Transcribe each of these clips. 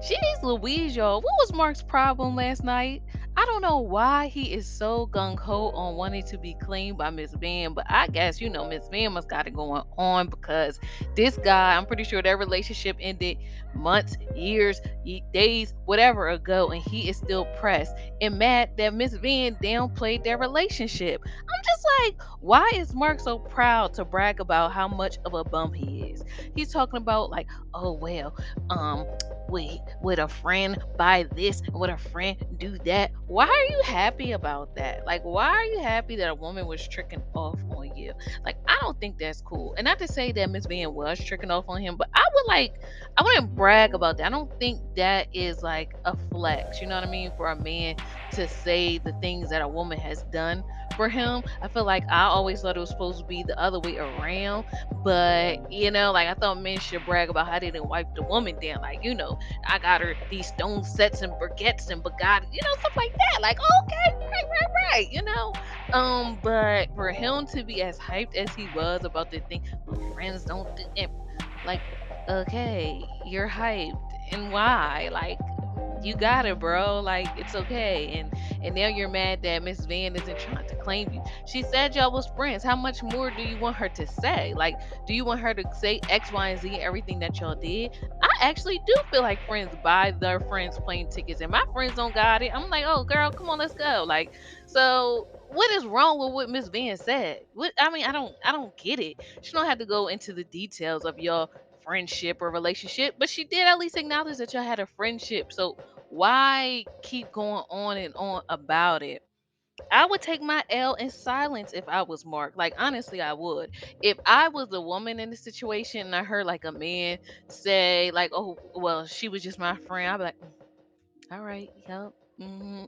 Jeez Louise, y'all. What was Mark's problem last night? I don't know why he is so gung ho on wanting to be clean by Miss Van, but I guess Miss Van must got it going on because this guy, I'm pretty sure their relationship ended months, years, days, whatever ago, and he is still pressed and mad that Miss Van downplayed their relationship. I'm just like, why is Mark so proud to brag about how much of a bum he is? He's talking about like, oh well, um would a friend buy this? Would a friend do that? Why are you happy about that? Like, why are you happy that a woman was tricking off on you? Like, I don't think that's cool. And not to say that Miss Van was tricking off on him, but I wouldn't brag about that. I don't think that is like a flex. You know what I mean? For a man to say the things that a woman has done for him. I feel like I always thought it was supposed to be the other way around. But like I thought men should brag about how they didn't wipe the woman down. Like, I got her these stone sets and baguettes and Bugatti, stuff like that. Like, okay, right. But for him to be as hyped as he was about the thing, well, friends don't do it. Like, okay, you're hyped, and why? Like, you got it, bro. Like, it's okay. And now you're mad that Miss Van isn't trying to claim you. She said y'all was friends. How much more do you want her to say? Like, do you want her to say X, Y, and Z, everything that y'all did? I actually do feel like friends buy their friends plane tickets, and my friends don't got it. I'm like, oh girl, come on, let's go. Like, so what is wrong with what Miss Van said? What I mean, I don't get it. She don't have to go into the details of your friendship or relationship, but she did at least acknowledge that y'all had a friendship. So why keep going on and on about it? I would take my L in silence if I was Mark. Like, honestly, I would. If I was a woman in the situation and I heard like a man say like, "Oh, well, she was just my friend," I'd be like, all right, yep.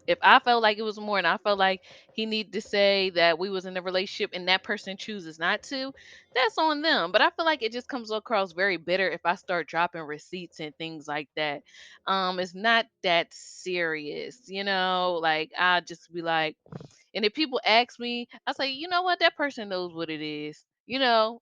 If I felt like it was more and I felt like he needed to say that we was in a relationship and that person chooses not to, that's on them. But I feel like it just comes across very bitter if I start dropping receipts and things like that. It's not that serious, like I just be like, and if people ask me, I say, you know what, that person knows what it is. Maybe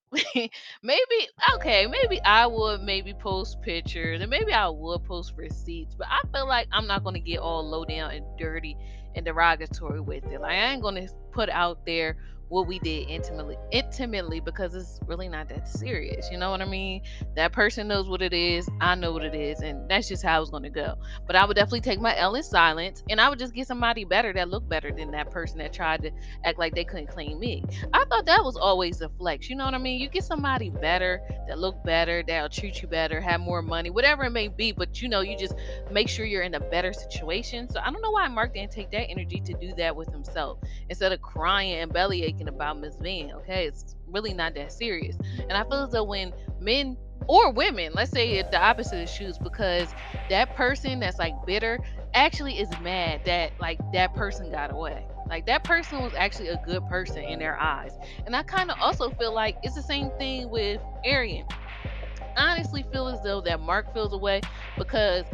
maybe I would maybe post pictures and maybe I would post receipts, but I feel like I'm not gonna get all low down and dirty and derogatory with it. Like, I ain't gonna put out there what we did intimately because it's really not that serious. You know what I mean? That person knows what it is, I know what it is, and that's just how it's gonna go. But I would definitely take my L in silence, and I would just get somebody better that looked better than that person that tried to act like they couldn't claim me. I thought that was always a flex. You know what I mean? You get somebody better that look better, that'll treat you better, have more money, whatever it may be. But you just make sure you're in a better situation. So I don't know why Mark didn't take that energy to do that with himself instead of crying and belly aching about Miss Van. Okay, it's really not that serious. And I feel as though when men or women, let's say the opposite is shoes, because that person that's like bitter actually is mad that like that person got away. Like, that person was actually a good person in their eyes. And I kind of also feel like it's the same thing with Arian. I honestly feel as though that Mark feels away because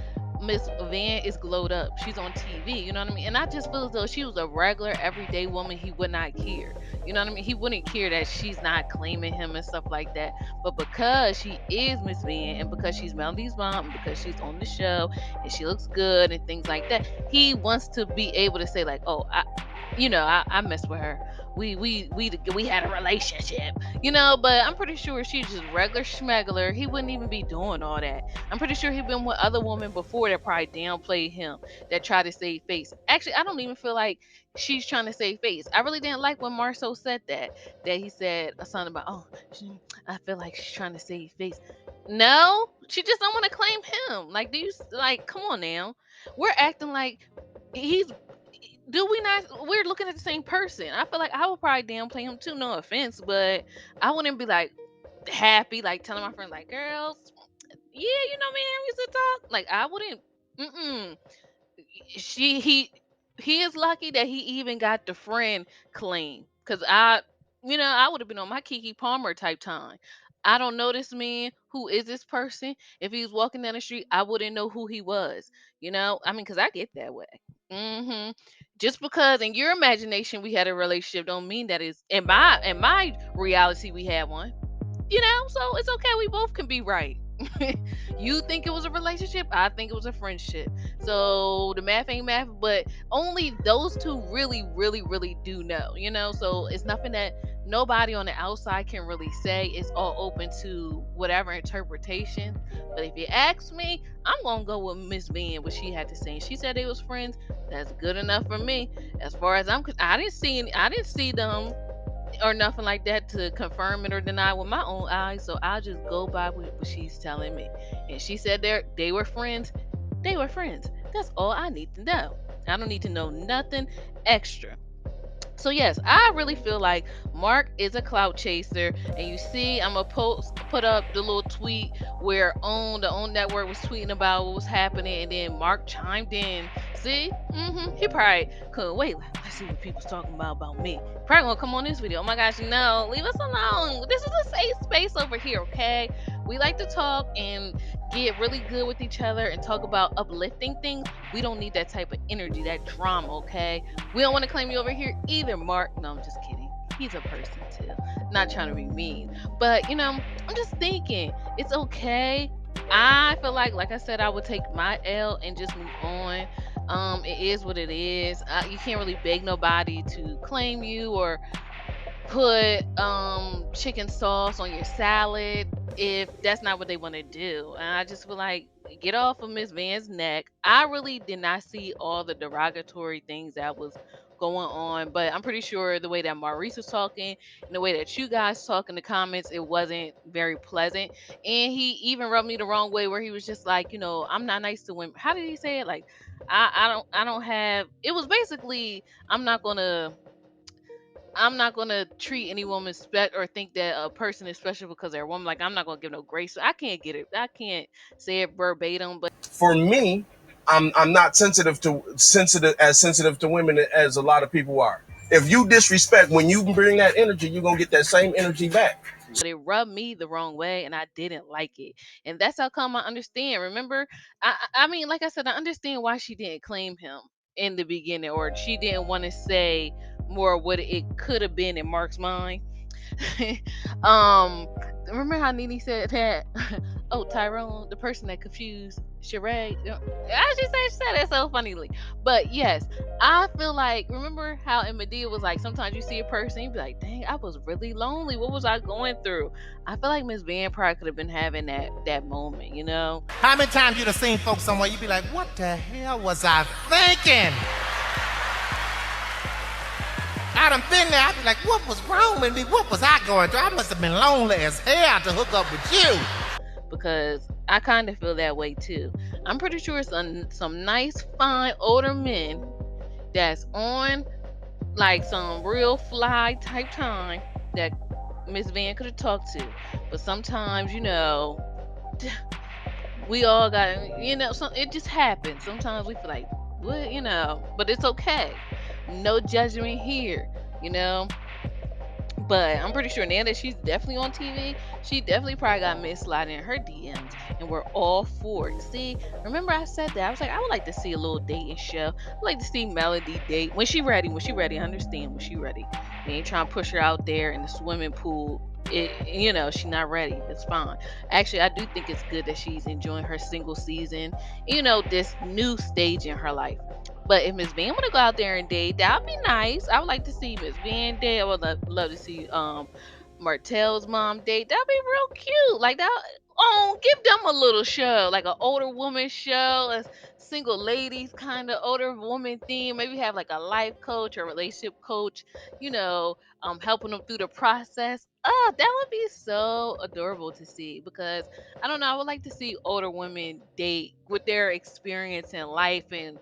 Miss Van is glowed up. She's on TV, you know what I mean? And I just feel as though she was a regular, everyday woman, he would not care. You know what I mean? He wouldn't care that she's not claiming him and stuff like that. But because she is Miss Van and because she's Melody's mom and because she's on the show and she looks good and things like that, he wants to be able to say, like, oh, I messed with her. We had a relationship, but I'm pretty sure she's just regular schmegler. He wouldn't even be doing all that. I'm pretty sure he'd been with other women before that probably downplayed him, that tried to save face. Actually, I don't even feel like she's trying to save face. I really didn't like when Marceau said that he said something about, oh, I feel like she's trying to save face. No, she just don't want to claim him. Like, like, come on now. We're acting like he's do we not, we're looking at the same person. I feel like I would probably downplay him too, no offense, but I wouldn't be like happy, like telling my friend, like, girls, yeah, me and him used to talk. Like, I wouldn't. Mm-mm. She he is lucky that he even got the friend clean. Cause I would have been on my Kiki Palmer type time. I don't know this man. Who is this person? If he was walking down the street, I wouldn't know who he was. I mean, cause I get that way. hmm Just because in your imagination we had a relationship, don't mean that is in my reality we had one. So it's okay. We both can be right. You think it was a relationship, I think it was a friendship. So the math ain't math, but only those two really, really, really do know. So it's nothing that nobody on the outside can really say. It's all open to whatever interpretation. But if you ask me, I'm gonna go with Miss Van, what she had to say. And she said they was friends. That's good enough for me. As far as I didn't see them or nothing like that to confirm it or deny with my own eyes. So I'll just go by what she's telling me. And she said they were friends. They were friends. That's all I need to know. I don't need to know nothing extra. So yes, I really feel like Mark is a clout chaser, and you see, I'm gonna put up the little tweet where the own network was tweeting about what was happening, and then Mark chimed in. See, he probably couldn't wait. Let's see what people's talking about me. Probably gonna come on this video. Oh my gosh, no, leave us alone. This is a safe space over here, okay? We like to talk and get really good with each other and talk about uplifting things. We don't need that type of energy, that drama, okay? We don't want to claim you over here either, Mark. No, I'm just kidding. He's a person too. Not trying to be mean. But, I'm just thinking it's okay. I feel like I said, I would take my L and just move on. It is what it is. You can't really beg nobody to claim you or put chicken sauce on your salad if that's not what they want to do. And I just feel like, get off of Miss Van's neck. I really did not see all the derogatory things that was going on, but I'm pretty sure the way that Maurice was talking and the way that you guys talk in the comments, it wasn't very pleasant. And he even rubbed me the wrong way where he was just like, I'm not nice to women. How did he say it? Like, I don't have, it was basically, I'm not gonna I'm not gonna treat any woman or think that a person is special because they're a woman. Like, I'm not gonna give no grace. So I can't get it. I can't say it verbatim, but For me, I'm not sensitive to women as a lot of people are. If you disrespect, when you bring that energy, you're gonna get that same energy back. it rubbed me the wrong way, and I didn't like it. And that's how come I understand. Remember, I mean, like I said, I understand why she didn't claim him in the beginning, or she didn't want to say more what it could have been in Mark's mind. um, remember how Nene said that? Oh, Tyrone, the person that confused Sheree. She said it so funnily. But yes, I feel like, remember how in Medea was like, sometimes you see a person, you be like, dang, I was really lonely. What was I going through? I feel like Miss Van probably could have been having that moment. How many times you done seen folks somewhere you be like, what the hell was I thinking? I done been there, I be like, what was wrong with me? What was I going through? I must have been lonely as hell to hook up with you. Because I kind of feel that way too. I'm pretty sure some nice, fine older men that's on like some real fly type time that Miss Van could have talked to. But sometimes, we all got, it just happens. Sometimes we feel like, what. But it's okay. No judgment here, you know. But I'm pretty sure now that she's definitely on TV, she definitely probably got misled in her DMs, and we're all for it. See, remember I said that? I was like, I would like to see a little dating show. I'd like to see Melody date when she ready. When she ready, I understand when she ready. We ain't trying to push her out there in the swimming pool. She's not ready. It's fine. Actually, I do think it's good that she's enjoying her single season. This new stage in her life. But if Miss Van want to go out there and date, that would be nice. I would like to see Miss Van date. I would love to see Martell's mom date. That'd be real cute. Like that. Oh, give them a little show, like an older woman show, a single ladies kind of older woman theme. Maybe have like a life coach or relationship coach. Helping them through the process. Oh, that would be so adorable to see because I don't know. I would like to see older women date with their experience in life and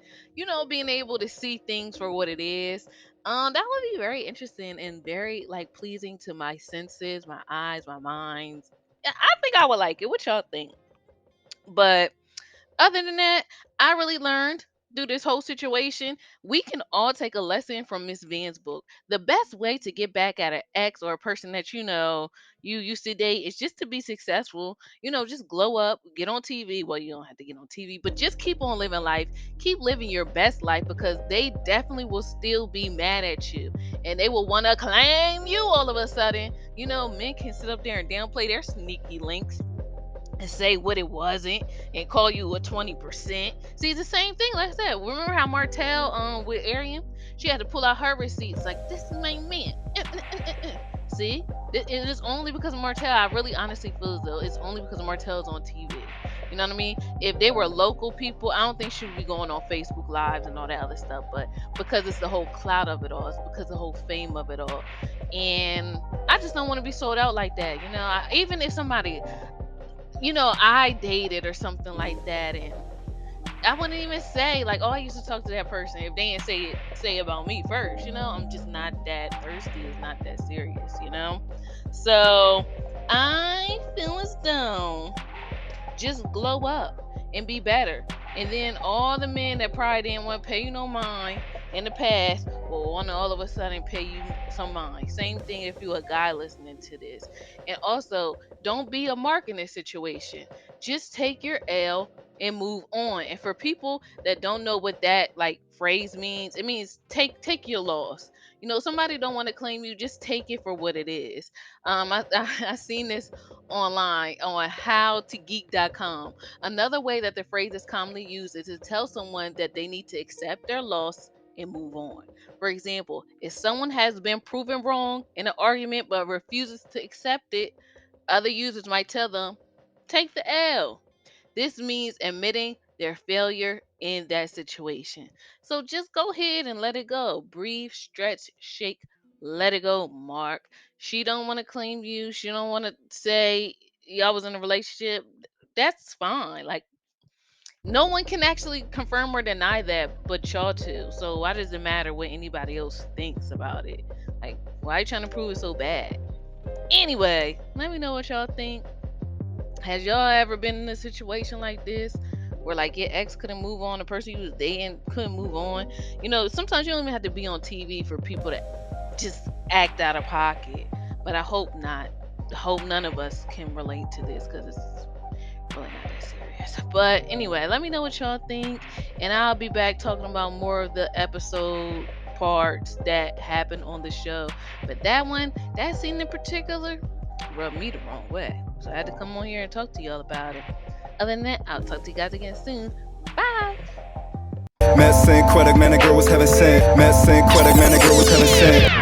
being able to see things for what it is. That would be very interesting and very like pleasing to my senses, my eyes, my minds. I think I would like it. What y'all think? But other than that, I really learned through this whole situation, we can all take a lesson from Miss Van's book. The best way to get back at an ex or a person that you used to date is just to be successful. Just glow up, get on TV. Well, you don't have to get on TV, but just keep on living life. Keep living your best life because they definitely will still be mad at you and they will want to claim you all of a sudden. Men can sit up there and downplay their sneaky links and say what it wasn't and call you a 20%. See, the same thing, like I said. Remember how Martell with Arian, she had to pull out her receipts like this is my man. See? It is only because of Martell. I really honestly feel as though it's only because Martell's on TV. You know what I mean? If they were local people, I don't think she would be going on Facebook Lives and all that other stuff. But because it's the whole clout of it all, it's because the whole fame of it all. And I just don't want to be sold out like that. Even if somebody, I dated or something like that, and I wouldn't even say like, oh, I used to talk to that person if they didn't say about me first. I'm just not that thirsty. It's not that serious. So I feel as though just glow up and be better. And then all the men that probably didn't want to pay you no mind in the past will want to all of a sudden pay you some mind. Same thing if you're a guy listening to this. And also, don't be a mark in this situation. Just take your L and move on. And for people that don't know what that like phrase means, it means take your loss. Somebody don't want to claim you, just take it for what it is. I seen this online on howtogeek.com. Another way that the phrase is commonly used is to tell someone that they need to accept their loss and move on. For example, if someone has been proven wrong in an argument but refuses to accept it, other users might tell them, take the L. This means admitting their failure in that situation. So just go ahead and let it go. Breathe, stretch, shake, let it go, Mark. She don't want to claim you. She don't want to say y'all was in a relationship. That's fine. Like no one can actually confirm or deny that but y'all two. So why does it matter what anybody else thinks about it? Like why are you trying to prove it so bad? Anyway, let me know what y'all think. Has y'all ever been in a situation like this where like your ex couldn't move on, the person you was dating couldn't move on? Sometimes you don't even have to be on TV for people to just act out of pocket. But I hope not. I hope none of us can relate to this because it's really not that serious. But anyway, let me know what y'all think, and I'll be back talking about more of the episode parts that happened on the show. But that scene in particular, rubbed me the wrong way. So I had to come on here and talk to y'all about it. Other than that, I'll talk to you guys again soon. Bye. Met Saint Quebec, man, that girl was heaven sent. Met Saint Quebec, man, that girl was heaven sent.